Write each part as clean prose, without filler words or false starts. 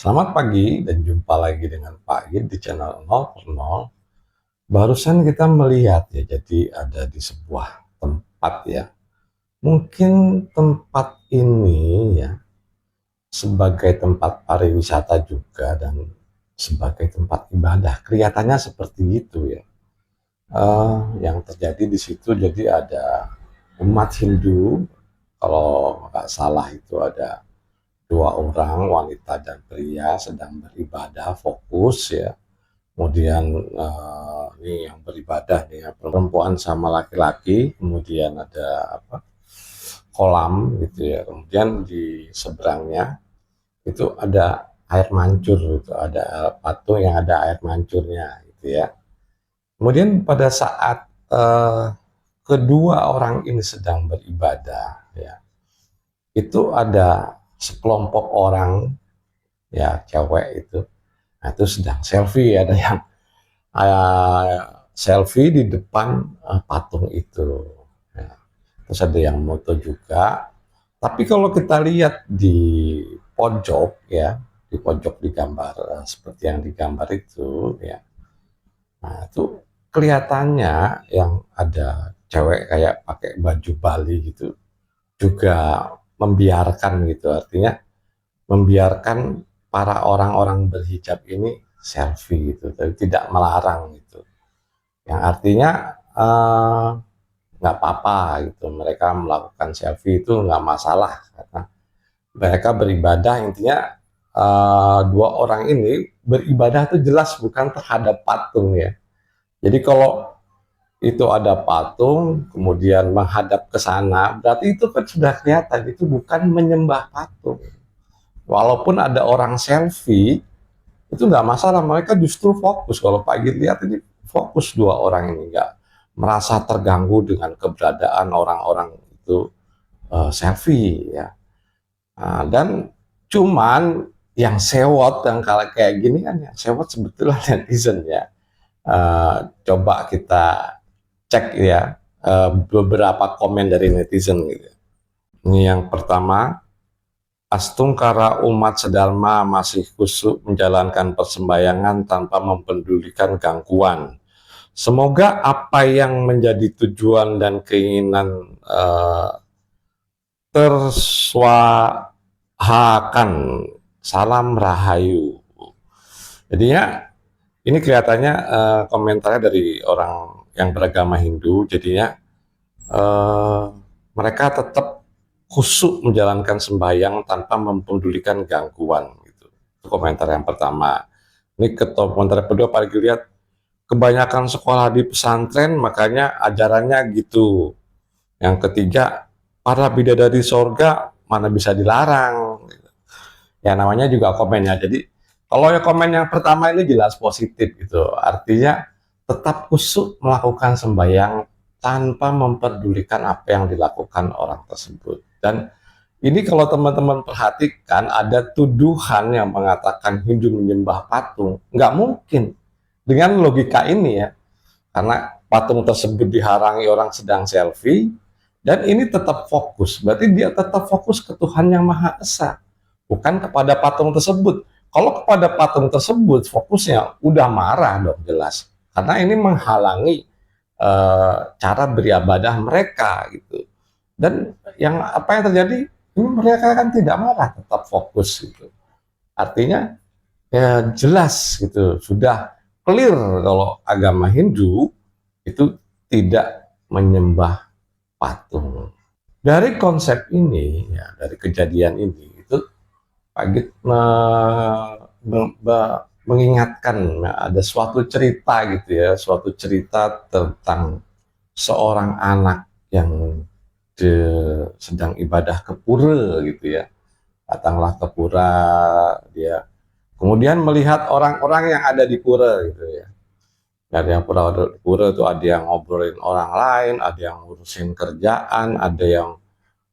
Selamat pagi dan jumpa lagi dengan Pak Gid di channel 0 per 0. Barusan kita melihat ya, jadi ada di sebuah tempat ya. Mungkin tempat ini ya sebagai tempat pariwisata juga dan sebagai tempat ibadah. Kelihatannya seperti itu ya. Yang terjadi di situ jadi ada umat Hindu, kalau nggak salah itu ada dua orang wanita dan pria sedang beribadah fokus ya. Kemudian ini yang beribadah nih ya, perempuan sama laki-laki, kemudian ada apa, kolam gitu ya, kemudian di seberangnya itu ada air mancur, itu ada patung yang ada air mancurnya gitu ya. Kemudian pada saat kedua orang ini sedang beribadah ya, itu ada sekelompok orang ya, cewek itu, nah itu sedang selfie, ada yang selfie di depan patung itu ya. Terus ada yang moto juga. Tapi kalau kita lihat di pojok ya, di pojok di gambar seperti yang digambar itu ya, nah itu kelihatannya yang ada cewek kayak pakai baju Bali gitu juga membiarkan gitu, artinya membiarkan para orang-orang berhijab ini selfie gitu, tapi tidak melarang gitu. Yang artinya nggak apa-apa gitu, mereka melakukan selfie itu nggak masalah karena mereka beribadah. Intinya dua orang ini beribadah itu jelas bukan terhadap patung ya. Jadi kalau itu ada patung kemudian menghadap ke sana, berarti itu kan sudah kelihatan itu bukan menyembah patung. Walaupun ada orang selfie itu nggak masalah, mereka justru fokus. Kalau Pak Gid lihat ini fokus, dua orang ini nggak merasa terganggu dengan keberadaan orang-orang itu selfie ya. Nah, dan cuman yang sewot, yang kalau kayak gini kan yang sewot sebetulnya netizen ya. Coba kita cek ya beberapa komen dari netizen gitu. Ini yang pertama, Astungkara umat sedharma masih khusyuk menjalankan persembahyangan tanpa mempedulikan gangguan. Semoga apa yang menjadi tujuan dan keinginan tersuahakan. Salam Rahayu. Jadinya ini kelihatannya komentarnya dari orang yang beragama Hindu. Jadinya mereka tetap khusyuk menjalankan sembahyang tanpa mempedulikan gangguan gitu. Itu komentar yang pertama. Ini komentar kedua, paling lihat kebanyakan sekolah di pesantren makanya ajarannya gitu. Yang ketiga, para bidadari sorga mana bisa dilarang. Ya namanya juga komennya. Jadi kalau ya komen yang pertama ini jelas positif gitu. Artinya tetap khusyuk melakukan sembahyang tanpa memperdulikan apa yang dilakukan orang tersebut. Dan ini kalau teman-teman perhatikan ada tuduhan yang mengatakan Hindu menyembah patung. Nggak mungkin dengan logika ini ya. Karena patung tersebut diharangi orang sedang selfie, dan ini tetap fokus. Berarti dia tetap fokus ke Tuhan Yang Maha Esa, bukan kepada patung tersebut. Kalau kepada patung tersebut fokusnya udah marah dong jelas. Karena ini menghalangi cara beribadah mereka gitu. Dan yang apa yang terjadi, ini mereka kan tidak marah, tetap fokus gitu. Artinya ya jelas gitu, sudah clear kalau agama Hindu itu tidak menyembah patung. Dari konsep ini, ya, dari kejadian ini, itu Pak Gid mengingatkan ada suatu cerita gitu ya, suatu cerita tentang seorang anak yang sedang ibadah ke pura gitu ya. Datanglah ke pura, dia kemudian melihat orang-orang yang ada di pura gitu ya. Ada yang pura-pura itu, ada yang ngobrolin orang lain, ada yang ngurusin kerjaan, ada yang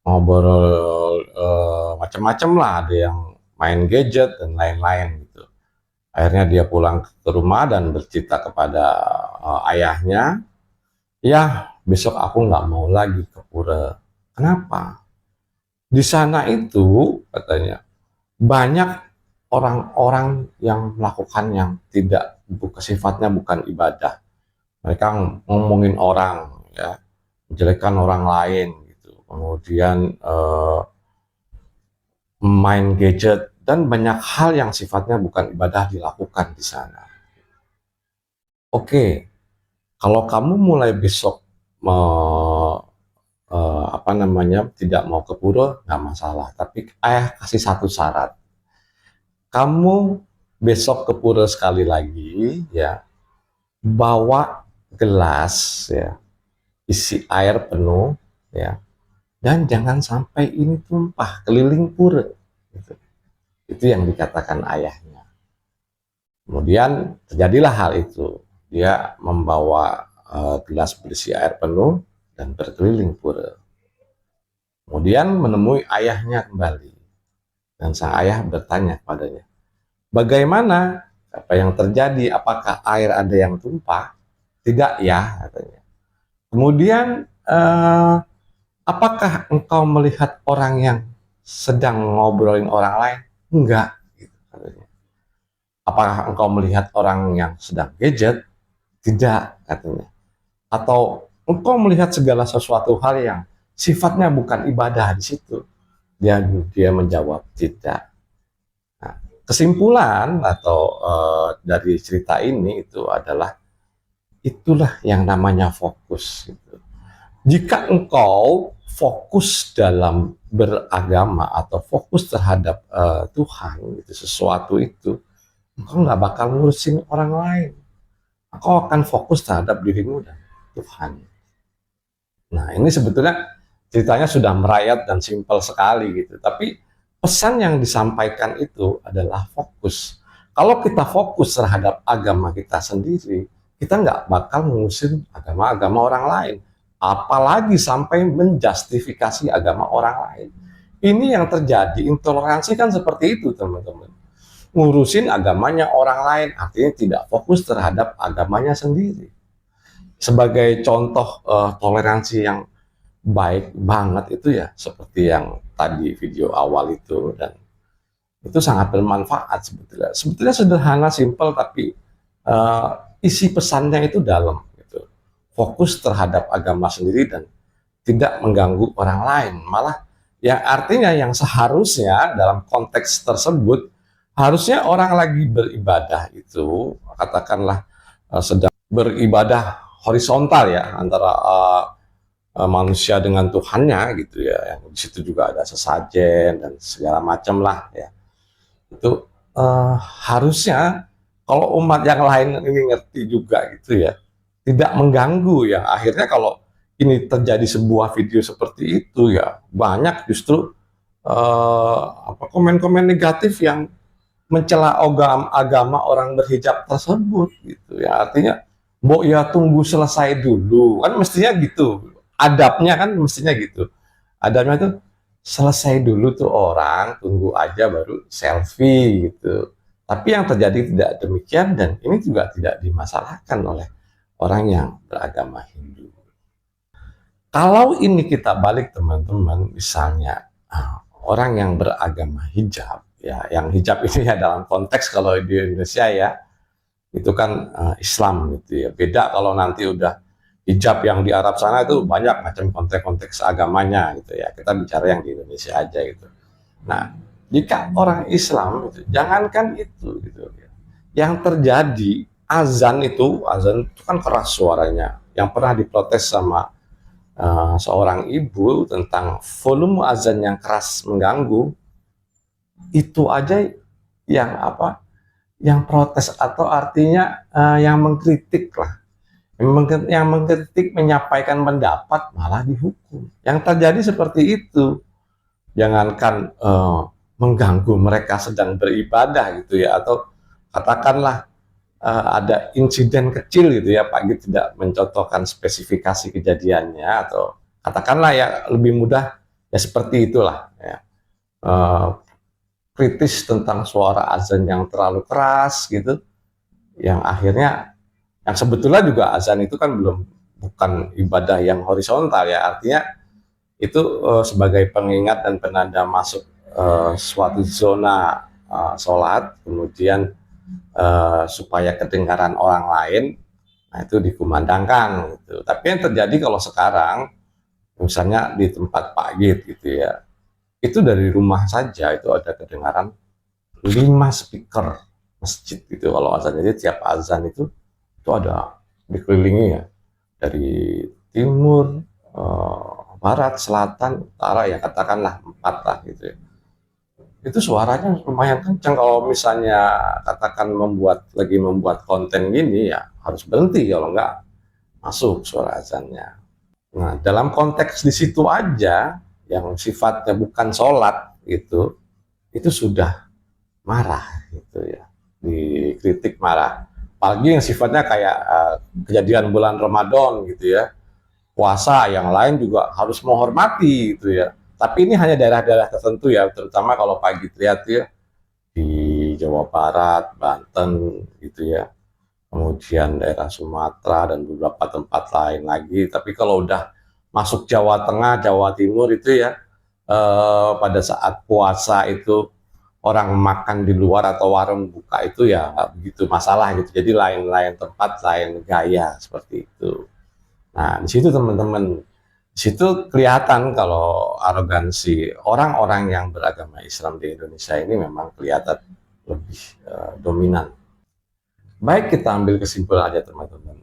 ngobrol macam-macam lah, ada yang main gadget dan lain-lain gitu. Akhirnya dia pulang ke rumah dan bercerita kepada ayahnya, ya besok aku nggak mau lagi ke pura. Kenapa? Di sana itu katanya banyak orang-orang yang melakukan yang tidak sifatnya bukan ibadah. Mereka ngomongin orang, ya, menjelekkan orang lain, gitu. Kemudian main gadget dan banyak hal yang sifatnya bukan ibadah dilakukan di sana. Oke, kalau kamu mulai besok apa namanya tidak mau ke pura, nggak masalah. Tapi ayah kasih satu syarat. Kamu besok ke pura sekali lagi, ya, bawa gelas, ya, isi air penuh, ya, dan jangan sampai ini tumpah keliling pura. Gitu. Itu yang dikatakan ayahnya. Kemudian terjadilah hal itu. Dia membawa gelas berisi air penuh dan berkeliling pura. Kemudian menemui ayahnya kembali. Dan sang ayah bertanya kepadanya, bagaimana? Apa yang terjadi? Apakah air ada yang tumpah? Tidak ya, katanya. Kemudian, apakah engkau melihat orang yang sedang ngobrolin orang lain? Enggak, gitu, katanya. Apakah engkau melihat orang yang sedang gadget? Tidak, katanya. Atau engkau melihat segala sesuatu hal yang sifatnya bukan ibadah di situ? Dia menjawab tidak. Nah, kesimpulan atau dari cerita ini itu adalah itulah yang namanya fokus. Gitu. Jika engkau fokus dalam beragama atau fokus terhadap Tuhan, itu sesuatu itu, engkau nggak bakal ngurusin orang lain. Engkau akan fokus terhadap dirimu dan Tuhan. Nah, ini sebetulnya ceritanya sudah merayat dan simpel sekali gitu. Tapi pesan yang disampaikan itu adalah fokus. Kalau kita fokus terhadap agama kita sendiri, kita nggak bakal mengusir agama-agama orang lain. Apalagi sampai menjustifikasi agama orang lain. Ini yang terjadi, intoleransi kan seperti itu teman-teman. Ngurusin agamanya orang lain, artinya tidak fokus terhadap agamanya sendiri. Sebagai contoh toleransi yang baik banget itu ya seperti yang tadi video awal itu, dan itu sangat bermanfaat sebetulnya. Sebetulnya sederhana, simpel, tapi isi pesannya itu dalam. Gitu. Fokus terhadap agama sendiri dan tidak mengganggu orang lain. Malah yang artinya yang seharusnya dalam konteks tersebut harusnya orang lagi beribadah itu katakanlah sedang beribadah horizontal ya antara manusia dengan Tuhannya gitu ya, yang di situ juga ada sesajen dan segala macam lah ya. Itu harusnya kalau umat yang lain ini ngerti juga gitu ya, tidak mengganggu ya. Akhirnya kalau ini terjadi sebuah video seperti itu ya, banyak justru komen-komen negatif yang mencela agama orang berhijab tersebut gitu ya. Artinya, mbok ya tunggu selesai dulu kan mestinya gitu, adabnya kan mestinya gitu, adabnya tuh selesai dulu tuh orang, tunggu aja baru selfie gitu. Tapi yang terjadi tidak demikian, dan ini juga tidak dimasalahkan oleh orang yang beragama Hindu. Kalau ini kita balik teman-teman, misalnya orang yang beragama hijab, ya, yang hijab ini ya dalam konteks kalau di Indonesia ya, itu kan Islam gitu ya. Beda kalau nanti udah hijab yang di Arab sana itu banyak macam konteks-konteks agamanya gitu ya. Kita bicara yang di Indonesia aja gitu. Nah, jika orang Islam itu, jangankan itu gitu ya. Yang terjadi azan itu kan keras suaranya. Yang pernah diprotes sama seorang ibu tentang volume azan yang keras mengganggu, itu aja yang apa? Yang protes atau artinya yang mengkritik lah, yang mengkritik menyampaikan pendapat malah dihukum. Yang terjadi seperti itu. Jangankan mengganggu mereka sedang beribadah gitu ya, atau katakanlah ada insiden kecil gitu ya, Pak Git tidak mencontohkan spesifikasi kejadiannya, atau katakanlah ya lebih mudah ya seperti itulah ya. Kritis tentang suara azan yang terlalu keras gitu, yang akhirnya yang sebetulnya juga azan itu kan bukan ibadah yang horizontal ya, artinya itu sebagai pengingat dan penanda masuk suatu zona sholat, kemudian supaya kedengaran orang lain, nah itu dikumandangkan gitu. Tapi yang terjadi kalau sekarang, misalnya di tempat Pak Git gitu ya, itu dari rumah saja itu ada kedengaran 5 speaker masjid gitu kalau azan. Jadi tiap azan itu ada dikelilingi ya, dari timur, barat, selatan, utara, ya katakanlah 4 lah gitu ya. Itu suaranya lumayan kencang. Kalau misalnya katakan lagi membuat konten gini ya harus berhenti, kalau enggak masuk suara azannya. Nah, dalam konteks di situ aja yang sifatnya bukan sholat itu sudah marah gitu ya, dikritik marah. Apalagi yang sifatnya kayak kejadian bulan Ramadan gitu ya, puasa, yang lain juga harus menghormati gitu ya. Tapi ini hanya daerah-daerah tertentu ya, terutama kalau pagi lihat ya di Jawa Barat, Banten gitu ya, kemudian daerah Sumatera dan beberapa tempat lain lagi. Tapi kalau udah masuk Jawa Tengah, Jawa Timur itu ya, pada saat puasa itu orang makan di luar atau warung buka itu ya nggak begitu masalah gitu. Jadi lain-lain tempat, lain gaya seperti itu. Nah, di situ teman-teman, di situ kelihatan kalau arogansi orang-orang yang beragama Islam di Indonesia ini memang kelihatan lebih dominan. Baik, kita ambil kesimpulan aja teman-teman.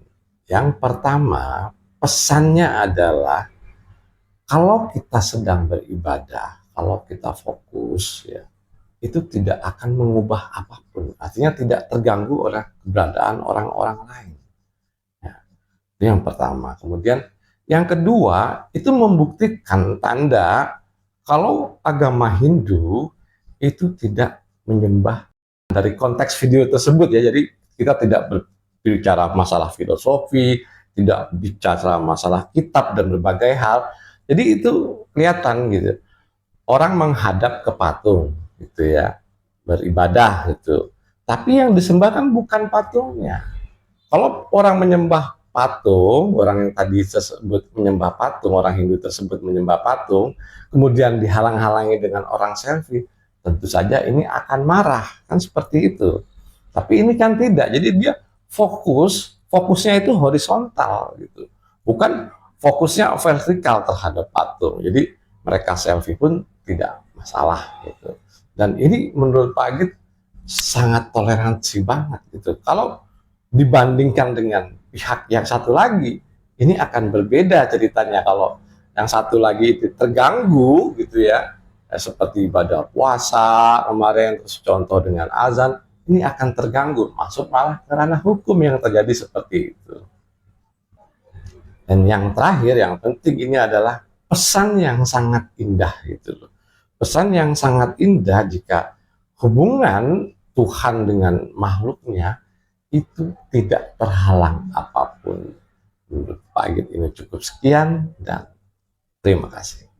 Yang pertama, pesannya adalah kalau kita sedang beribadah, kalau kita fokus ya, itu tidak akan mengubah apapun. Artinya tidak terganggu oleh keberadaan orang-orang lain. Ya, itu yang pertama. Kemudian yang kedua, itu membuktikan tanda kalau agama Hindu itu tidak menyembah, dari konteks video tersebut ya. Jadi kita tidak berbicara masalah filosofi, tidak bicara masalah kitab dan berbagai hal. Jadi itu kelihatan gitu. Orang menghadap ke patung gitu ya, beribadah gitu. Tapi yang disembah kan bukan patungnya. Kalau orang menyembah patung, orang yang tadi tersebut menyembah patung, orang Hindu tersebut menyembah patung, kemudian dihalang-halangi dengan orang selfie, tentu saja ini akan marah, kan seperti itu. Tapi ini kan tidak, jadi dia fokusnya itu horizontal gitu, bukan fokusnya vertikal terhadap patung. Jadi mereka selfie pun tidak masalah gitu. Dan ini menurut Pak Agit sangat toleransi banget gitu. Kalau dibandingkan dengan pihak yang satu lagi, ini akan berbeda ceritanya. Kalau yang satu lagi itu terganggu gitu ya, seperti ibadah puasa kemarin, terus contoh dengan azan, ini akan terganggu, masuk malah ke ranah hukum yang terjadi seperti itu. Dan yang terakhir, yang penting ini adalah pesan yang sangat indah gitu loh. Pesan yang sangat indah jika hubungan Tuhan dengan makhluknya itu tidak terhalang apapun. Menurut Pak Agit ini cukup sekian dan terima kasih.